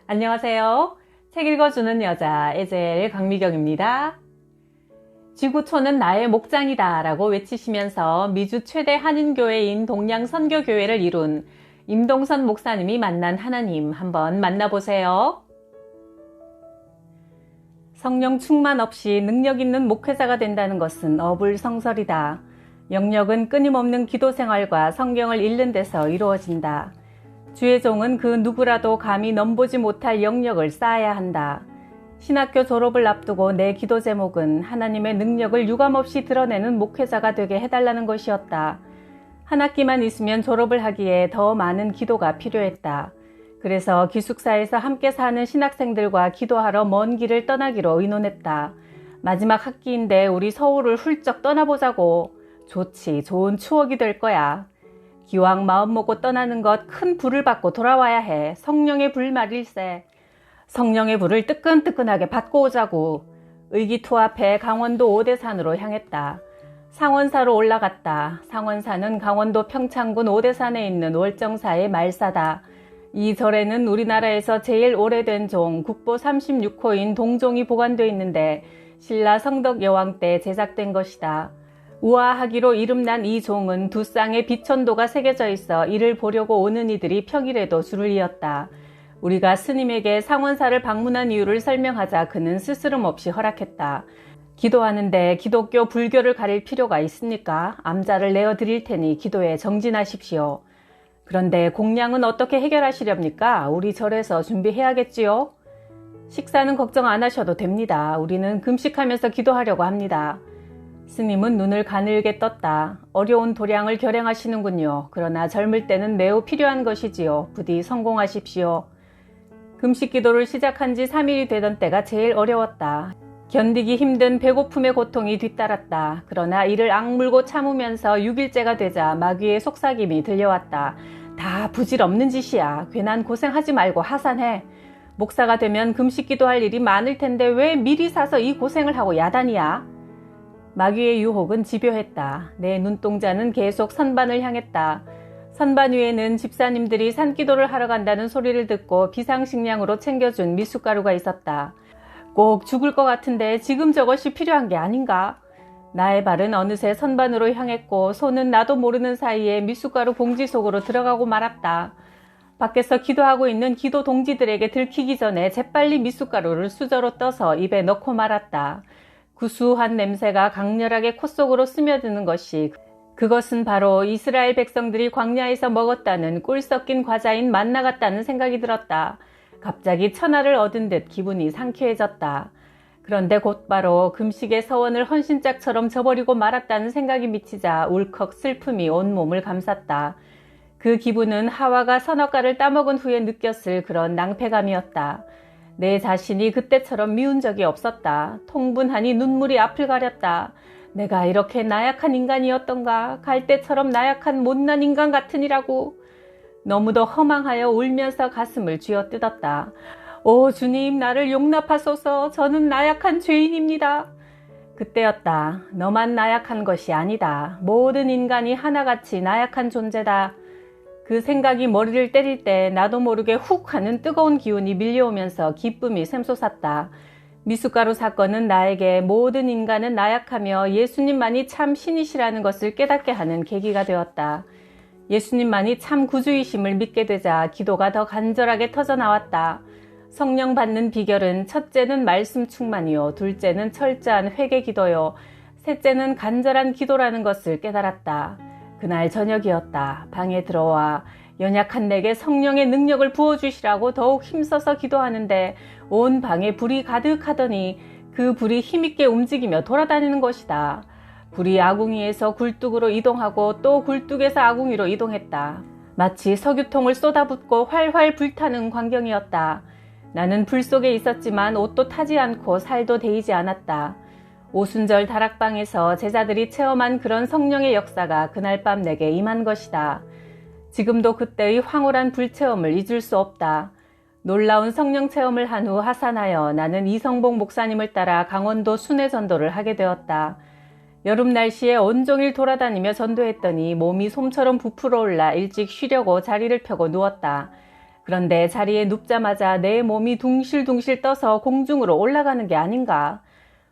안녕하세요. 책 읽어주는 여자 에젤 강미경입니다. 지구촌은 나의 목장이다 라고 외치시면서 미주 최대 한인교회인 동양선교교회를 이룬 임동선 목사님이 만난 하나님 한번 만나보세요. 성령 충만 없이 능력 있는 목회자가 된다는 것은 어불성설이다. 영역은 끊임없는 기도 생활과 성경을 읽는 데서 이루어진다. 주의 종은 그 누구라도 감히 넘보지 못할 영역을 쌓아야 한다. 신학교 졸업을 앞두고 내 기도 제목은 하나님의 능력을 유감없이 드러내는 목회자가 되게 해달라는 것이었다. 한 학기만 있으면 졸업을 하기에 더 많은 기도가 필요했다. 그래서 기숙사에서 함께 사는 신학생들과 기도하러 먼 길을 떠나기로 의논했다. 마지막 학기인데 우리 서울을 훌쩍 떠나보자고. 좋지, 좋은 추억이 될 거야. 기왕 마음 먹고 떠나는 것 큰 불을 받고 돌아와야 해. 성령의 불 말일세. 성령의 불을 뜨끈뜨끈하게 받고 오자고. 의기투합해 강원도 오대산으로 향했다. 상원사로 올라갔다. 상원사는 강원도 평창군 오대산에 있는 월정사의 말사다. 이 절에는 우리나라에서 제일 오래된 종 국보 36호인 동종이 보관되어 있는데 신라 성덕 여왕 때 제작된 것이다. 우아하기로 이름난 이 종은 두 쌍의 비천도가 새겨져 있어 이를 보려고 오는 이들이 평일에도 줄을 이었다. 우리가 스님에게 상원사를 방문한 이유를 설명하자 그는 스스럼 없이 허락했다. 기도하는데 기독교, 불교를 가릴 필요가 있습니까? 암자를 내어드릴 테니 기도에 정진하십시오. 그런데 공양은 어떻게 해결하시렵니까? 우리 절에서 준비해야겠지요? 식사는 걱정 안 하셔도 됩니다. 우리는 금식하면서 기도하려고 합니다. 스님은 눈을 가늘게 떴다. 어려운 도량을 결행하시는군요. 그러나 젊을 때는 매우 필요한 것이지요. 부디 성공하십시오. 금식 기도를 시작한 지 3일이 되던 때가 제일 어려웠다. 견디기 힘든 배고픔의 고통이 뒤따랐다. 그러나 이를 악물고 참으면서 6일째가 되자 마귀의 속삭임이 들려왔다. 다 부질없는 짓이야. 괜한 고생하지 말고 하산해. 목사가 되면 금식 기도할 일이 많을 텐데 왜 미리 사서 이 고생을 하고 야단이야? 마귀의 유혹은 집요했다. 내 눈동자는 계속 선반을 향했다. 선반 위에는 집사님들이 산기도를 하러 간다는 소리를 듣고 비상식량으로 챙겨준 미숫가루가 있었다. 꼭 죽을 것 같은데 지금 저것이 필요한 게 아닌가? 나의 발은 어느새 선반으로 향했고 손은 나도 모르는 사이에 미숫가루 봉지 속으로 들어가고 말았다. 밖에서 기도하고 있는 기도 동지들에게 들키기 전에 재빨리 미숫가루를 수저로 떠서 입에 넣고 말았다. 구수한 냄새가 강렬하게 코 속으로 스며드는 것이 그것은 바로 이스라엘 백성들이 광야에서 먹었다는 꿀 섞인 과자인 만나 같다는 생각이 들었다. 갑자기 천하를 얻은 듯 기분이 상쾌해졌다. 그런데 곧바로 금식의 서원을 헌신짝처럼 저버리고 말았다는 생각이 미치자 울컥 슬픔이 온몸을 감쌌다. 그 기분은 하와가 선악과를 따먹은 후에 느꼈을 그런 낭패감이었다. 내 자신이 그때처럼 미운 적이 없었다. 통분하니 눈물이 앞을 가렸다. 내가 이렇게 나약한 인간이었던가? 갈대처럼 나약한 못난 인간 같으니라고. 너무도 허망하여 울면서 가슴을 쥐어뜯었다. 오 주님, 나를 용납하소서. 저는 나약한 죄인입니다. 그때였다. 너만 나약한 것이 아니다. 모든 인간이 하나같이 나약한 존재다. 그 생각이 머리를 때릴 때 나도 모르게 훅 하는 뜨거운 기운이 밀려오면서 기쁨이 샘솟았다. 미숫가루 사건은 나에게 모든 인간은 나약하며 예수님만이 참 신이시라는 것을 깨닫게 하는 계기가 되었다. 예수님만이 참 구주이심을 믿게 되자 기도가 더 간절하게 터져나왔다. 성령 받는 비결은 첫째는 말씀 충만이요, 둘째는 철저한 회개 기도요, 셋째는 간절한 기도라는 것을 깨달았다. 그날 저녁이었다. 방에 들어와 연약한 내게 성령의 능력을 부어주시라고 더욱 힘써서 기도하는데 온 방에 불이 가득하더니 그 불이 힘있게 움직이며 돌아다니는 것이다. 불이 아궁이에서 굴뚝으로 이동하고 또 굴뚝에서 아궁이로 이동했다. 마치 석유통을 쏟아붓고 활활 불타는 광경이었다. 나는 불 속에 있었지만 옷도 타지 않고 살도 데이지 않았다. 오순절 다락방에서 제자들이 체험한 그런 성령의 역사가 그날 밤 내게 임한 것이다. 지금도 그때의 황홀한 불체험을 잊을 수 없다. 놀라운 성령 체험을 한 후 하산하여 나는 이성복 목사님을 따라 강원도 순회 전도를 하게 되었다. 여름 날씨에 온종일 돌아다니며 전도했더니 몸이 솜처럼 부풀어 올라 일찍 쉬려고 자리를 펴고 누웠다. 그런데 자리에 눕자마자 내 몸이 둥실둥실 떠서 공중으로 올라가는 게 아닌가.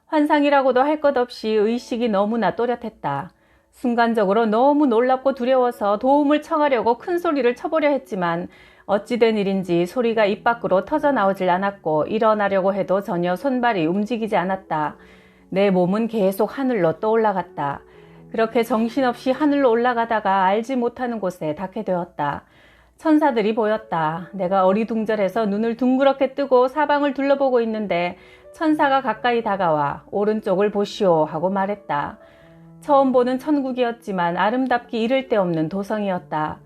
환상이라고도 할 것 없이 의식이 너무나 또렷했다. 순간적으로 너무 놀랍고 두려워서 도움을 청하려고 큰 소리를 쳐보려 했지만 어찌된 일인지 소리가 입 밖으로 터져나오질 않았고 일어나려고 해도 전혀 손발이 움직이지 않았다. 내 몸은 계속 하늘로 떠올라갔다. 그렇게 정신없이 하늘로 올라가다가 알지 못하는 곳에 닿게 되었다. 천사들이 보였다. 내가 어리둥절해서 눈을 둥그렇게 뜨고 사방을 둘러보고 있는데 천사가 가까이 다가와 오른쪽을 보시오 하고 말했다. 처음 보는 천국이었지만 아름답기 이를 데 없는 도성이었다.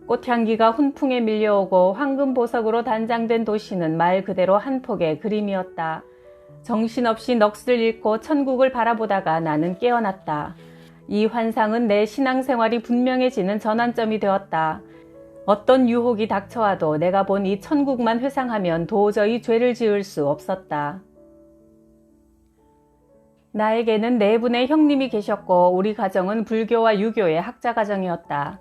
꽃향기가 훈풍에 밀려오고 황금 보석으로 단장된 도시는 말 그대로 한 폭의 그림이었다. 정신없이 넋을 잃고 천국을 바라보다가 나는 깨어났다. 이 환상은 내 신앙생활이 분명해지는 전환점이 되었다. 어떤 유혹이 닥쳐와도 내가 본 이 천국만 회상하면 도저히 죄를 지을 수 없었다. 나에게는 네 분의 형님이 계셨고 우리 가정은 불교와 유교의 학자 가정이었다.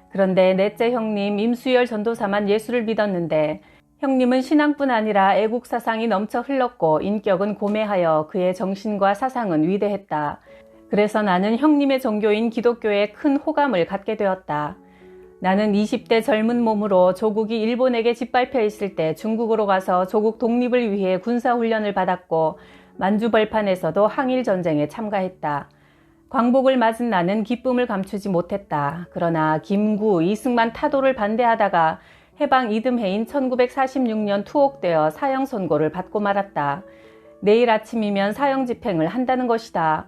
그런데 넷째 형님 임수열 전도사만 예수를 믿었는데 형님은 신앙뿐 아니라 애국 사상이 넘쳐 흘렀고 인격은 고매하여 그의 정신과 사상은 위대했다. 그래서 나는 형님의 종교인 기독교에 큰 호감을 갖게 되었다. 나는 20대 젊은 몸으로 조국이 일본에게 짓밟혀 있을 때 중국으로 가서 조국 독립을 위해 군사훈련을 받았고 만주벌판에서도 항일전쟁에 참가했다. 광복을 맞은 나는 기쁨을 감추지 못했다. 그러나 김구, 이승만 타도를 반대하다가 해방 이듬해인 1946년 투옥되어 사형 선고를 받고 말았다. 내일 아침이면 사형 집행을 한다는 것이다.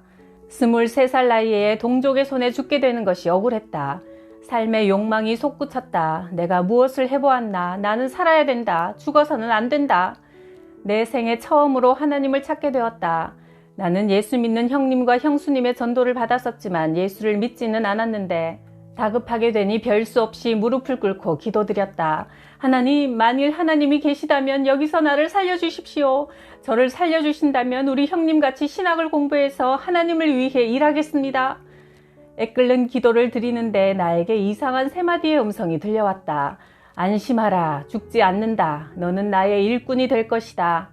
23살 나이에 동족의 손에 죽게 되는 것이 억울했다. 삶의 욕망이 솟구쳤다. 내가 무엇을 해보았나. 나는 살아야 된다. 죽어서는 안 된다. 내 생애 처음으로 하나님을 찾게 되었다. 나는 예수 믿는 형님과 형수님의 전도를 받았었지만 예수를 믿지는 않았는데 다급하게 되니 별 수 없이 무릎을 꿇고 기도드렸다. 하나님, 만일 하나님이 계시다면 여기서 나를 살려주십시오. 저를 살려주신다면 우리 형님같이 신학을 공부해서 하나님을 위해 일하겠습니다. 애끓는 기도를 드리는데 나에게 이상한 세 마디의 음성이 들려왔다. 안심하라. 죽지 않는다. 너는 나의 일꾼이 될 것이다.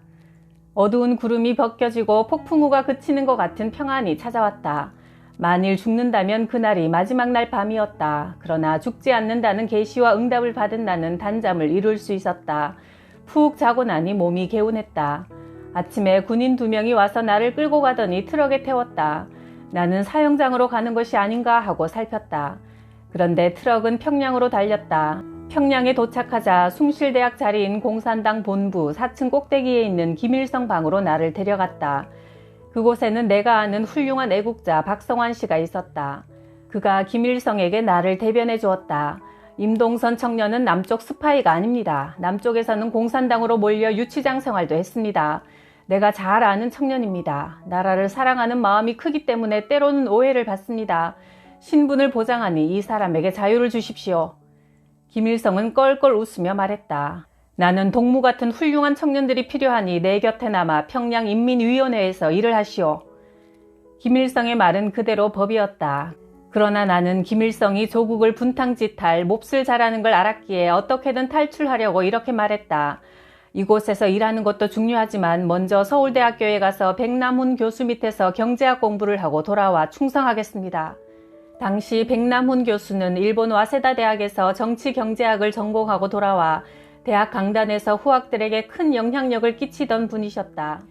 어두운 구름이 벗겨지고 폭풍우가 그치는 것 같은 평안이 찾아왔다. 만일 죽는다면 그날이 마지막 날 밤이었다. 그러나 죽지 않는다는 계시와 응답을 받은 나는 단잠을 이룰 수 있었다. 푹 자고 나니 몸이 개운했다. 아침에 군인 2명이 와서 나를 끌고 가더니 트럭에 태웠다. 나는 사형장으로 가는 것이 아닌가 하고 살폈다. 그런데 트럭은 평양으로 달렸다. 평양에 도착하자 숭실대학 자리인 공산당 본부 4층 꼭대기에 있는 김일성 방으로 나를 데려갔다. 그곳에는 내가 아는 훌륭한 애국자 박성환 씨가 있었다. 그가 김일성에게 나를 대변해 주었다. 임동선 청년은 남쪽 스파이가 아닙니다. 남쪽에서는 공산당으로 몰려 유치장 생활도 했습니다. 내가 잘 아는 청년입니다. 나라를 사랑하는 마음이 크기 때문에 때로는 오해를 받습니다. 신분을 보장하니 이 사람에게 자유를 주십시오. 김일성은 껄껄 웃으며 말했다. 나는 동무 같은 훌륭한 청년들이 필요하니 내 곁에 남아 평양인민위원회에서 일을 하시오. 김일성의 말은 그대로 법이었다. 그러나 나는 김일성이 조국을 분탕짓할 몹쓸 잘하는 걸 알았기에 어떻게든 탈출하려고 이렇게 말했다. 이곳에서 일하는 것도 중요하지만 먼저 서울대학교에 가서 백남훈 교수 밑에서 경제학 공부를 하고 돌아와 충성하겠습니다. 당시 백남훈 교수는 일본 와세다 대학에서 정치경제학을 전공하고 돌아와 대학 강단에서 후학들에게 큰 영향력을 끼치던 분이셨다.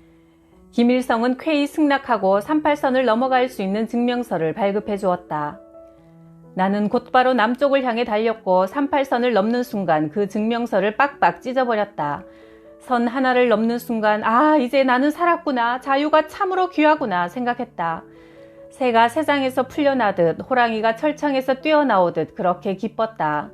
김일성은 쾌히 승낙하고 38선을 넘어갈 수 있는 증명서를 발급해 주었다. 나는 곧바로 남쪽을 향해 달렸고 38선을 넘는 순간 그 증명서를 빡빡 찢어버렸다. 선 하나를 넘는 순간 이제 나는 살았구나. 자유가 참으로 귀하구나 생각했다. 새가 새장에서 풀려나듯 호랑이가 철창에서 뛰어나오듯 그렇게 기뻤다.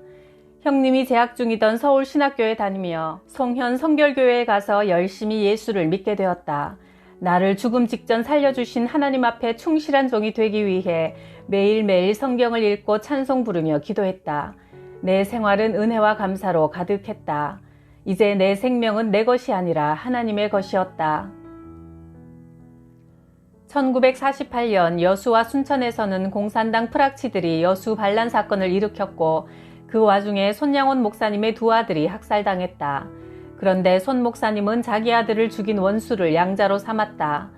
형님이 재학 중이던 서울신학교에 다니며 송현 성결교회에 가서 열심히 예수를 믿게 되었다. 나를 죽음 직전 살려주신 하나님 앞에 충실한 종이 되기 위해 매일매일 성경을 읽고 찬송 부르며 기도했다. 내 생활은 은혜와 감사로 가득했다. 이제 내 생명은 내 것이 아니라 하나님의 것이었다. 1948년 여수와 순천에서는 공산당 프락치들이 여수 반란 사건을 일으켰고 그 와중에 손양원 목사님의 두 아들이 학살당했다. 그런데 손 목사님은 자기 아들을 죽인 원수를 양자로 삼았다.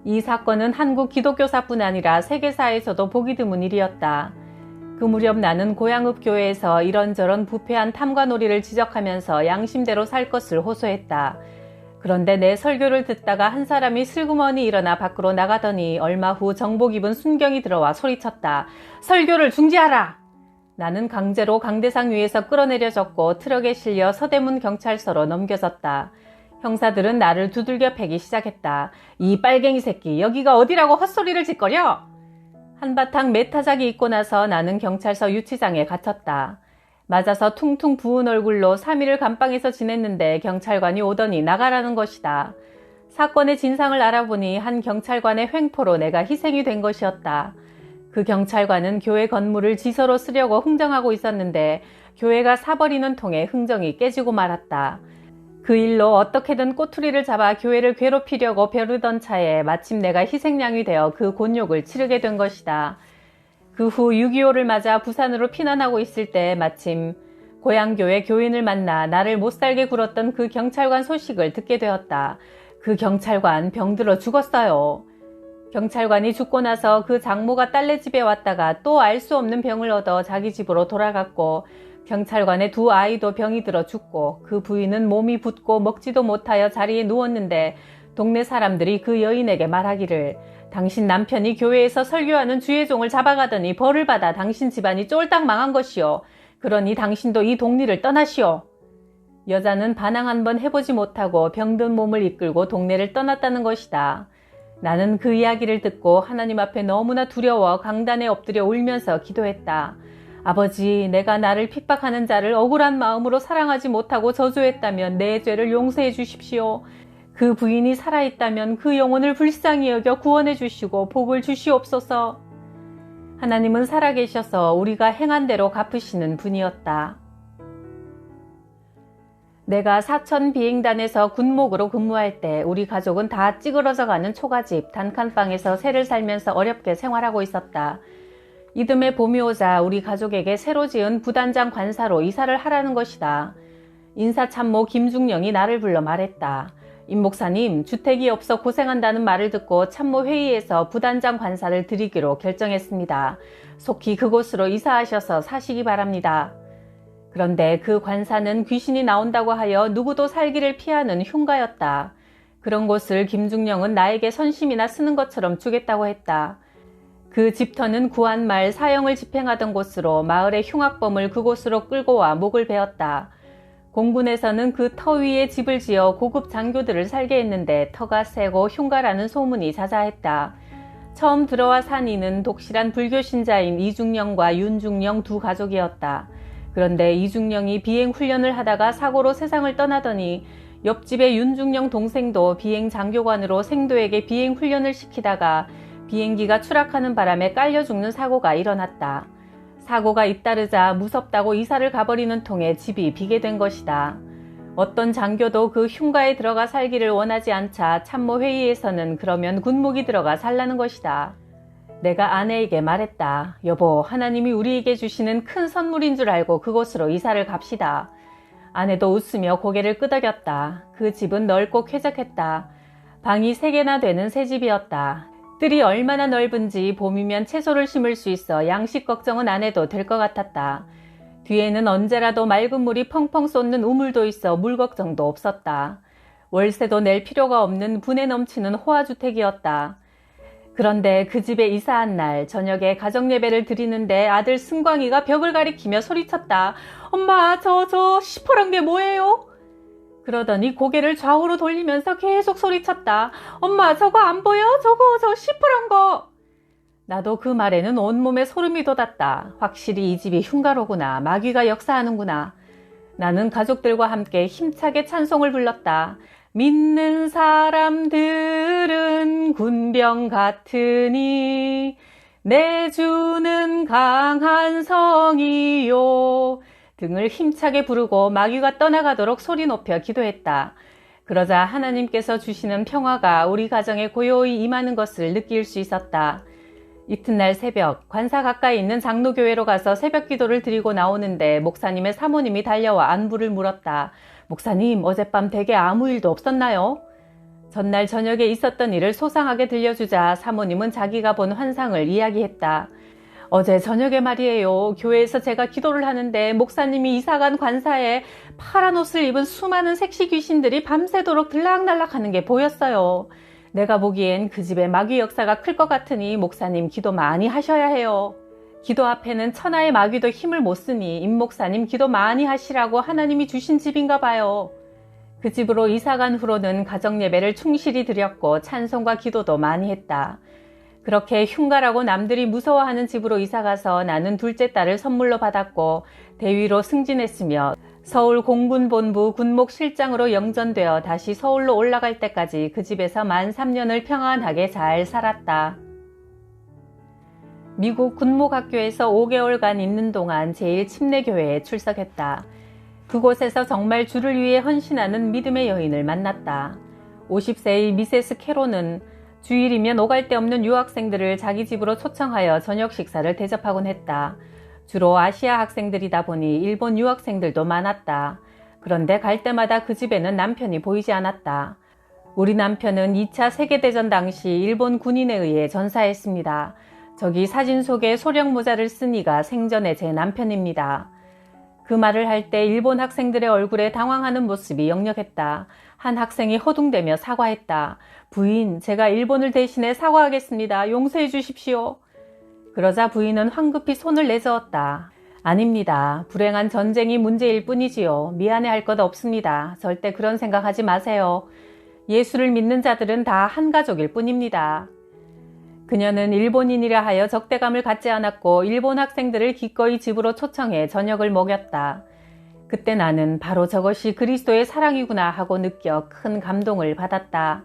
이 사건은 한국 기독교사뿐 아니라 세계사에서도 보기 드문 일이었다. 그 무렵 나는 고향읍 교회에서 이런저런 부패한 탐관오리를 지적하면서 양심대로 살 것을 호소했다. 그런데 내 설교를 듣다가 한 사람이 슬그머니 일어나 밖으로 나가더니 얼마 후 정복 입은 순경이 들어와 소리쳤다. 설교를 중지하라! 나는 강제로 강대상 위에서 끌어내려졌고 트럭에 실려 서대문 경찰서로 넘겨졌다. 형사들은 나를 두들겨 패기 시작했다. 이 빨갱이 새끼, 여기가 어디라고 헛소리를 짓거려? 한바탕 메타작이 있고 나서 나는 경찰서 유치장에 갇혔다. 맞아서 퉁퉁 부은 얼굴로 3일을 감방에서 지냈는데 경찰관이 오더니 나가라는 것이다. 사건의 진상을 알아보니 한 경찰관의 횡포로 내가 희생이 된 것이었다. 그 경찰관은 교회 건물을 지서로 쓰려고 흥정하고 있었는데 교회가 사버리는 통에 흥정이 깨지고 말았다. 그 일로 어떻게든 꼬투리를 잡아 교회를 괴롭히려고 벼르던 차에 마침 내가 희생양이 되어 그 곤욕을 치르게 된 것이다. 그 후 6.25를 맞아 부산으로 피난하고 있을 때 마침 고향교회 교인을 만나 나를 못살게 굴었던 그 경찰관 소식을 듣게 되었다. 그 경찰관 병들어 죽었어요. 경찰관이 죽고 나서 그 장모가 딸네 집에 왔다가 또 알 수 없는 병을 얻어 자기 집으로 돌아갔고 경찰관의 두 아이도 병이 들어 죽고 그 부인은 몸이 붓고 먹지도 못하여 자리에 누웠는데 동네 사람들이 그 여인에게 말하기를 당신 남편이 교회에서 설교하는 주의종을 잡아가더니 벌을 받아 당신 집안이 쫄딱 망한 것이요. 그러니 당신도 이 동리를 떠나시오. 여자는 반항 한번 해보지 못하고 병든 몸을 이끌고 동네를 떠났다는 것이다. 나는 그 이야기를 듣고 하나님 앞에 너무나 두려워 강단에 엎드려 울면서 기도했다. 아버지, 내가 나를 핍박하는 자를 억울한 마음으로 사랑하지 못하고 저주했다면 내 죄를 용서해 주십시오. 그 부인이 살아있다면 그 영혼을 불쌍히 여겨 구원해 주시고 복을 주시옵소서. 하나님은 살아계셔서 우리가 행한 대로 갚으시는 분이었다. 내가 사천 비행단에서 군목으로 근무할 때 우리 가족은 다 찌그러져가는 초가집 단칸방에서 새를 살면서 어렵게 생활하고 있었다. 이듬해 봄이 오자 우리 가족에게 새로 지은 부단장 관사로 이사를 하라는 것이다. 인사참모 김중령이 나를 불러 말했다. 임 목사님, 주택이 없어 고생한다는 말을 듣고 참모회의에서 부단장 관사를 드리기로 결정했습니다. 속히 그곳으로 이사하셔서 사시기 바랍니다. 그런데 그 관사는 귀신이 나온다고 하여 누구도 살기를 피하는 흉가였다. 그런 곳을 김중령은 나에게 선심이나 쓰는 것처럼 주겠다고 했다. 그 집터는 구한말 사형을 집행하던 곳으로 마을의 흉악범을 그곳으로 끌고 와 목을 베었다. 공군에서는 그 터 위에 집을 지어 고급 장교들을 살게 했는데 터가 세고 흉가라는 소문이 자자했다. 처음 들어와 산 이는 독실한 불교 신자인 이중령과 윤중령 두 가족이었다. 그런데 이중령이 비행 훈련을 하다가 사고로 세상을 떠나더니 옆집의 윤중령 동생도 비행 장교관으로 생도에게 비행 훈련을 시키다가 비행기가 추락하는 바람에 깔려 죽는 사고가 일어났다. 사고가 잇따르자 무섭다고 이사를 가버리는 통에 집이 비게 된 것이다. 어떤 장교도 그 흉가에 들어가 살기를 원하지 않자 참모회의에서는 그러면 군목이 들어가 살라는 것이다. 내가 아내에게 말했다. 여보, 하나님이 우리에게 주시는 큰 선물인 줄 알고 그곳으로 이사를 갑시다. 아내도 웃으며 고개를 끄덕였다. 그 집은 넓고 쾌적했다. 방이 3개나 되는 새 집이었다. 뜰이 얼마나 넓은지 봄이면 채소를 심을 수 있어 양식 걱정은 안 해도 될 것 같았다. 뒤에는 언제라도 맑은 물이 펑펑 쏟는 우물도 있어 물 걱정도 없었다. 월세도 낼 필요가 없는 분에 넘치는 호화주택이었다. 그런데 그 집에 이사한 날 저녁에 가정예배를 드리는데 아들 승광이가 벽을 가리키며 소리쳤다. 엄마, 저 시퍼런 게 뭐예요? 그러더니 고개를 좌우로 돌리면서 계속 소리쳤다. 엄마, 저거 안 보여? 저 시퍼런 거. 나도 그 말에는 온몸에 소름이 돋았다. 확실히 이 집이 흉가로구나. 마귀가 역사하는구나. 나는 가족들과 함께 힘차게 찬송을 불렀다. 믿는 사람들은 군병 같으니 내 주는 강한 성이요. 등을 힘차게 부르고 마귀가 떠나가도록 소리 높여 기도했다. 그러자 하나님께서 주시는 평화가 우리 가정에 고요히 임하는 것을 느낄 수 있었다. 이튿날 새벽 관사 가까이 있는 장로교회로 가서 새벽 기도를 드리고 나오는데 목사님의 사모님이 달려와 안부를 물었다. 목사님, 어젯밤 댁에 아무 일도 없었나요? 전날 저녁에 있었던 일을 소상하게 들려주자 사모님은 자기가 본 환상을 이야기했다. 어제 저녁에 말이에요. 교회에서 제가 기도를 하는데 목사님이 이사간 관사에 파란 옷을 입은 수많은 색시 귀신들이 밤새도록 들락날락 하는 게 보였어요. 내가 보기엔 그 집에 마귀 역사가 클 것 같으니 목사님 기도 많이 하셔야 해요. 기도 앞에는 천하의 마귀도 힘을 못 쓰니 임 목사님 기도 많이 하시라고 하나님이 주신 집인가 봐요. 그 집으로 이사간 후로는 가정 예배를 충실히 드렸고 찬송과 기도도 많이 했다. 그렇게 흉가라고 남들이 무서워하는 집으로 이사가서 나는 둘째 딸을 선물로 받았고 대위로 승진했으며 서울 공군본부 군목실장으로 영전되어 다시 서울로 올라갈 때까지 그 집에서 만 3년을 평안하게 잘 살았다. 미국 군목학교에서 5개월간 있는 동안 제1침례교회에 출석했다. 그곳에서 정말 주를 위해 헌신하는 믿음의 여인을 만났다. 50세의 미세스 캐로는 주일이면 오갈 데 없는 유학생들을 자기 집으로 초청하여 저녁 식사를 대접하곤 했다. 주로 아시아 학생들이다 보니 일본 유학생들도 많았다. 그런데 갈 때마다 그 집에는 남편이 보이지 않았다. 우리 남편은 2차 세계대전 당시 일본 군인에 의해 전사했습니다. 저기 사진 속에 소령 모자를 쓴 이가 생전에 제 남편입니다. 그 말을 할 때 일본 학생들의 얼굴에 당황하는 모습이 역력했다. 한 학생이 허둥대며 사과했다. 부인, 제가 일본을 대신해 사과하겠습니다. 용서해 주십시오. 그러자 부인은 황급히 손을 내저었다. 아닙니다. 불행한 전쟁이 문제일 뿐이지요. 미안해할 것 없습니다. 절대 그런 생각하지 마세요. 예수를 믿는 자들은 다 한 가족일 뿐입니다. 그녀는 일본인이라 하여 적대감을 갖지 않았고 일본 학생들을 기꺼이 집으로 초청해 저녁을 먹였다. 그때 나는 바로 저것이 그리스도의 사랑이구나 하고 느껴 큰 감동을 받았다.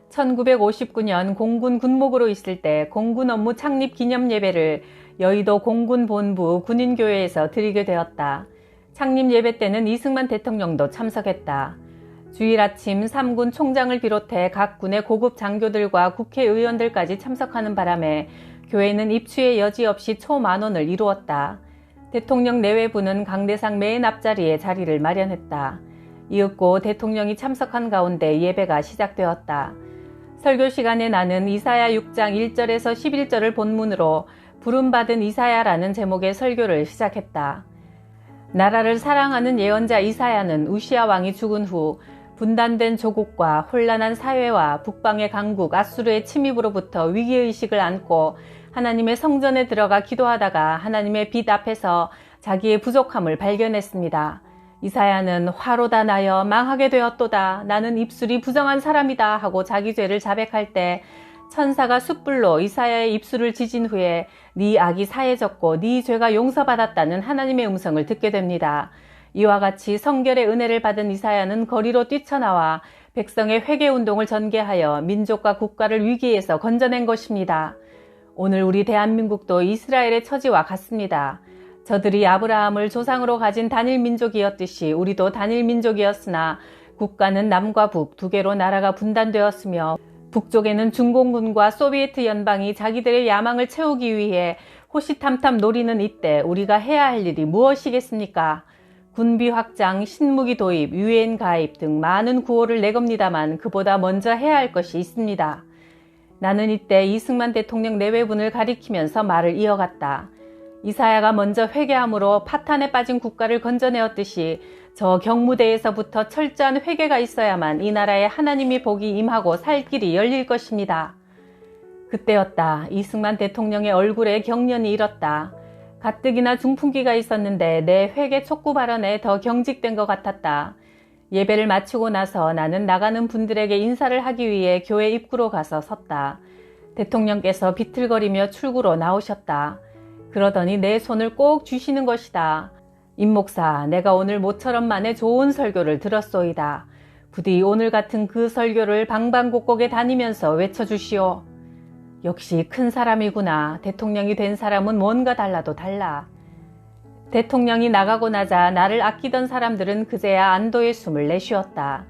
1959년 공군 군목으로 있을 때 공군 업무 창립 기념 예배를 여의도 공군본부 군인교회에서 드리게 되었다. 창립 예배 때는 이승만 대통령도 참석했다. 주일 아침 3군 총장을 비롯해 각 군의 고급 장교들과 국회의원들까지 참석하는 바람에 교회는 입추의 여지 없이 초만원을 이루었다. 대통령 내외부는 강대상 맨 앞자리에 자리를 마련했다. 이윽고 대통령이 참석한 가운데 예배가 시작되었다. 설교 시간에 나는 이사야 6장 1절에서 11절을 본문으로 부름받은 이사야라는 제목의 설교를 시작했다. 나라를 사랑하는 예언자 이사야는 우시야 왕이 죽은 후 분단된 조국과 혼란한 사회와 북방의 강국 아수르의 침입으로부터 위기의식을 안고 하나님의 성전에 들어가 기도하다가 하나님의 빛 앞에서 자기의 부족함을 발견했습니다. 이사야는 화로다 나여 망하게 되었도다. 나는 입술이 부정한 사람이다 하고 자기 죄를 자백할 때 천사가 숯불로 이사야의 입술을 지진 후에 네 악이 사해졌고 네 죄가 용서받았다는 하나님의 음성을 듣게 됩니다. 이와 같이 성결의 은혜를 받은 이사야는 거리로 뛰쳐나와 백성의 회개운동을 전개하여 민족과 국가를 위기에서 건져낸 것입니다. 오늘 우리 대한민국도 이스라엘의 처지와 같습니다. 저들이 아브라함을 조상으로 가진 단일 민족이었듯이 우리도 단일 민족이었으나 국가는 남과 북 두 개로 나라가 분단되었으며 북쪽에는 중공군과 소비에트 연방이 자기들의 야망을 채우기 위해 호시탐탐 노리는 이때 우리가 해야 할 일이 무엇이겠습니까? 군비 확장, 신무기 도입, 유엔 가입 등 많은 구호를 내겁니다만 그보다 먼저 해야 할 것이 있습니다. 나는 이때 이승만 대통령 내외분을 가리키면서 말을 이어갔다. 이사야가 먼저 회개함으로 파탄에 빠진 국가를 건져내었듯이 저 경무대에서부터 철저한 회개가 있어야만 이 나라에 하나님의 복이 임하고 살 길이 열릴 것입니다. 그때였다. 이승만 대통령의 얼굴에 경련이 일었다. 가뜩이나 중풍기가 있었는데 내 회개 촉구 발언에 더 경직된 것 같았다. 예배를 마치고 나서 나는 나가는 분들에게 인사를 하기 위해 교회 입구로 가서 섰다. 대통령께서 비틀거리며 출구로 나오셨다. 그러더니 내 손을 꼭 쥐시는 것이다. 임 목사, 내가 오늘 모처럼 만에 좋은 설교를 들었소이다. 부디 오늘 같은 그 설교를 방방곡곡에 다니면서 외쳐주시오. 역시 큰 사람이구나. 대통령이 된 사람은 뭔가 달라도 달라. 대통령이 나가고 나자 나를 아끼던 사람들은 그제야 안도의 숨을 내쉬었다.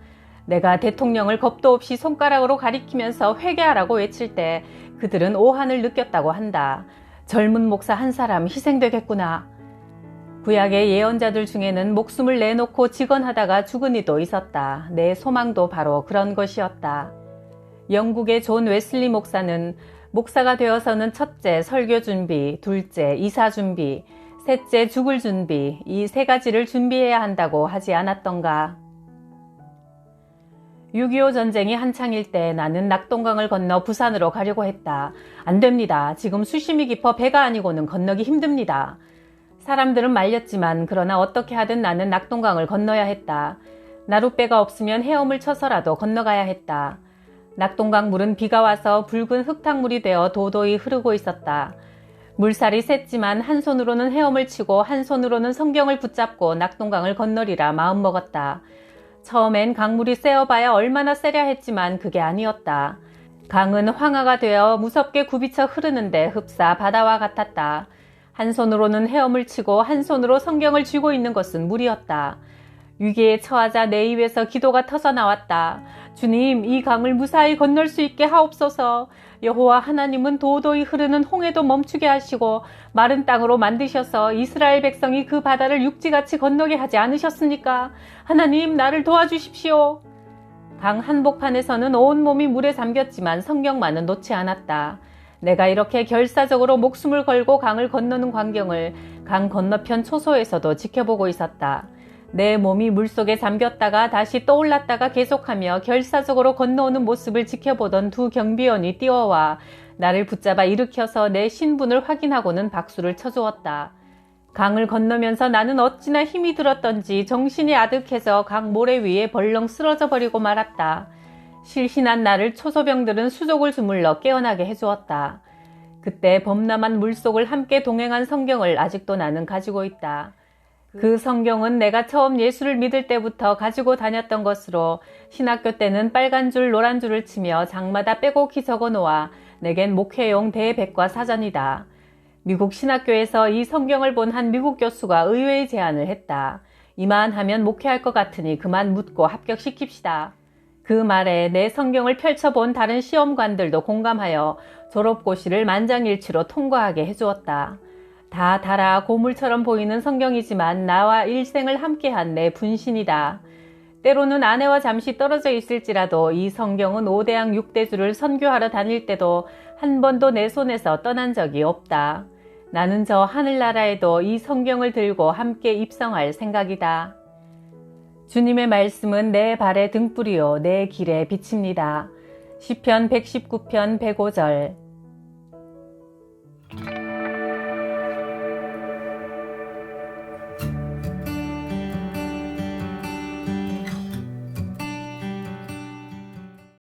내가 대통령을 겁도 없이 손가락으로 가리키면서 회개하라고 외칠 때 그들은 오한을 느꼈다고 한다. 젊은 목사 한 사람 희생되겠구나. 구약의 예언자들 중에는 목숨을 내놓고 직언하다가 죽은 이도 있었다. 내 소망도 바로 그런 것이었다. 영국의 존 웨슬리 목사는 목사가 되어서는 첫째 설교 준비, 둘째 이사 준비, 셋째 죽을 준비, 이 세 가지를 준비해야 한다고 하지 않았던가. 6.25 전쟁이 한창일 때 나는 낙동강을 건너 부산으로 가려고 했다. 안 됩니다. 지금 수심이 깊어 배가 아니고는 건너기 힘듭니다. 사람들은 말렸지만 그러나 어떻게 하든 나는 낙동강을 건너야 했다. 나룻배가 없으면 헤엄을 쳐서라도 건너가야 했다. 낙동강 물은 비가 와서 붉은 흙탕물이 되어 도도히 흐르고 있었다. 물살이 셌지만 한 손으로는 헤엄을 치고 한 손으로는 성경을 붙잡고 낙동강을 건너리라 마음먹었다. 처음엔 강물이 세어봐야 얼마나 세랴 했지만 그게 아니었다. 강은 황하가 되어 무섭게 굽이쳐 흐르는데 흡사 바다와 같았다. 한 손으로는 헤엄을 치고 한 손으로 성경을 쥐고 있는 것은 물이었다. 위기에 처하자 내 입에서 기도가 터져 나왔다. 주님, 이 강을 무사히 건널 수 있게 하옵소서. 여호와 하나님은 도도히 흐르는 홍해도 멈추게 하시고 마른 땅으로 만드셔서 이스라엘 백성이 그 바다를 육지같이 건너게 하지 않으셨습니까? 하나님, 나를 도와주십시오. 강 한복판에서는 온몸이 물에 잠겼지만 성경만은 놓지 않았다. 내가 이렇게 결사적으로 목숨을 걸고 강을 건너는 광경을 강 건너편 초소에서도 지켜보고 있었다. 내 몸이 물속에 잠겼다가 다시 떠올랐다가 계속하며 결사적으로 건너오는 모습을 지켜보던 두 경비원이 뛰어와 나를 붙잡아 일으켜서 내 신분을 확인하고는 박수를 쳐주었다. 강을 건너면서 나는 어찌나 힘이 들었던지 정신이 아득해서 강 모래 위에 벌렁 쓰러져 버리고 말았다. 실신한 나를 초소병들은 수족을 주물러 깨어나게 해주었다. 그때 범람한 물속을 함께 동행한 성경을 아직도 나는 가지고 있다. 그 성경은 내가 처음 예수를 믿을 때부터 가지고 다녔던 것으로 신학교 때는 빨간 줄 노란 줄을 치며 장마다 빼곡히 적어놓아 내겐 목회용 대백과 사전이다. 미국 신학교에서 이 성경을 본 한 미국 교수가 의외의 제안을 했다. 이만하면 목회할 것 같으니 그만 묻고 합격시킵시다. 그 말에 내 성경을 펼쳐본 다른 시험관들도 공감하여 졸업고시를 만장일치로 통과하게 해주었다. 다 달아 고물처럼 보이는 성경이지만 나와 일생을 함께한 내 분신이다. 때로는 아내와 잠시 떨어져 있을지라도 이 성경은 5대양 6대주를 선교하러 다닐 때도 한 번도 내 손에서 떠난 적이 없다. 나는 저 하늘나라에도 이 성경을 들고 함께 입성할 생각이다. 주님의 말씀은 내 발의 등불이요 내 길에 빛입니다. 시편 119편 105절.